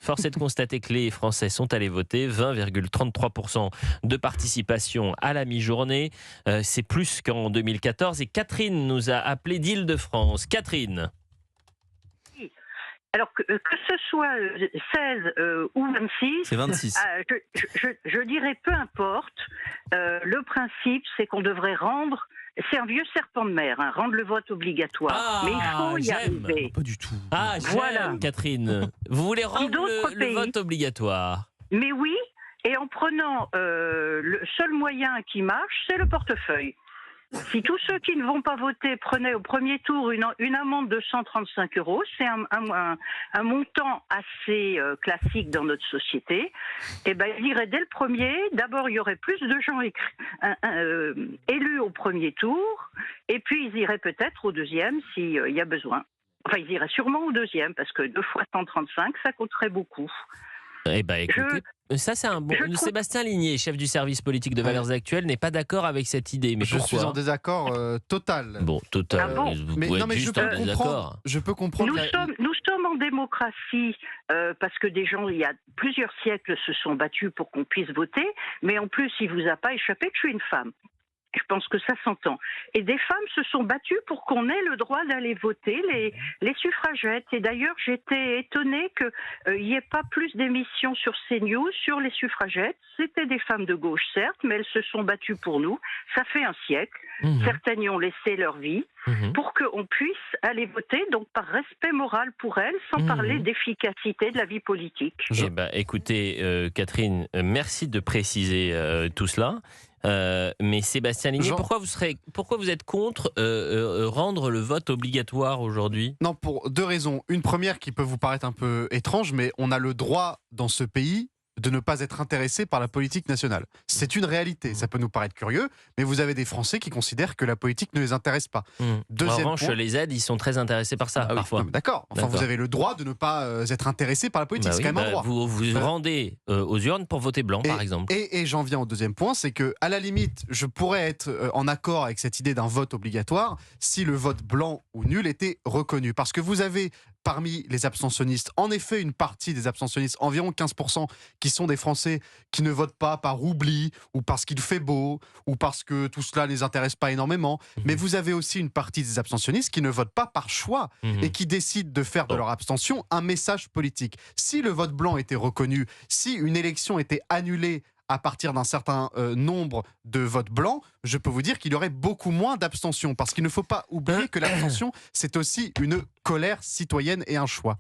Force est de constater que les Français sont allés voter. 20,33% de participation à la mi-journée. C'est plus qu'en 2014. Et Catherine nous a appelé d'Île-de-France. Catherine. Alors que ce soit 16 ou 26, C'est 26. je dirais peu importe. Le principe, c'est qu'on devrait rendre, c'est un vieux serpent de mer, rendre le vote obligatoire. Mais il faut y j'aime. arriver. Pas du tout. Ah, j'aime, Voilà. Catherine. Vous voulez rendre d'autres le pays. vote obligatoire? Mais oui, et en prenant le seul moyen qui marche, c'est le portefeuille. Si tous ceux qui ne vont pas voter prenaient au premier tour une amende de 135 €, c'est un montant assez classique dans notre société, et ben il irait dès le premier. D'abord, il y aurait plus de gens élus au premier tour, et puis ils iraient peut-être au deuxième s'il y a besoin. Enfin, ils iraient sûrement au deuxième, parce que 2 fois 135, ça coûterait beaucoup. Eh ben, écoutez, ça c'est un bon. Sébastien Ligné, chef du service politique de Valeurs Actuelles, n'est pas d'accord avec cette idée. Mais je pourquoi? suis en désaccord total. Bon, total. Ah bon Vous Mais pouvez non, être mais juste en désaccord. je peux comprendre. Nous sommes en démocratie parce que des gens, il y a plusieurs siècles, se sont battus pour qu'on puisse voter. Mais en plus, il vous a pas échappé que je suis une femme. Je pense que ça s'entend. Et des femmes se sont battues pour qu'on ait le droit d'aller voter, les suffragettes. Et d'ailleurs, j'étais étonnée qu'il n'y ait pas plus d'émissions sur CNews sur les suffragettes. C'était des femmes de gauche, certes, mais elles se sont battues pour nous. Ça fait un siècle. Certaines y ont laissé leur vie pour qu'on puisse aller voter, donc par respect moral pour elles, sans parler d'efficacité de la vie politique. Eh ben, écoutez, Catherine, merci de préciser tout cela. Mais Sébastien Ligné, pourquoi vous êtes contre rendre le vote obligatoire aujourd'hui? Non, pour deux raisons. Une première qui peut vous paraître un peu étrange, mais on a le droit dans ce pays de ne pas être intéressé par la politique nationale. C'est une réalité. Ça peut nous paraître curieux, mais vous avez des Français qui considèrent que la politique ne les intéresse pas. En revanche, les aides, ils sont très intéressés par ça, Ah oui, parfois. non, d'accord. Enfin, vous avez le droit de ne pas être intéressé par la politique. C'est quand même un droit. Vous vous rendez aux urnes pour voter blanc, par exemple. Et j'en viens au deuxième point, c'est que à la limite, je pourrais être en accord avec cette idée d'un vote obligatoire si le vote blanc ou nul était reconnu. Parce que vous avez parmi les abstentionnistes, en effet, une partie des abstentionnistes, environ 15%, qui sont des Français qui ne votent pas par oubli, ou parce qu'il fait beau, ou parce que tout cela ne les intéresse pas énormément. Mais vous avez aussi une partie des abstentionnistes qui ne votent pas par choix et qui décident de faire de leur abstention un message politique. Si le vote blanc était reconnu, si une élection était annulée à partir d'un certain nombre de votes blancs, je peux vous dire qu'il y aurait beaucoup moins d'abstention. Parce qu'il ne faut pas oublier que l'abstention, c'est aussi une colère citoyenne et un choix.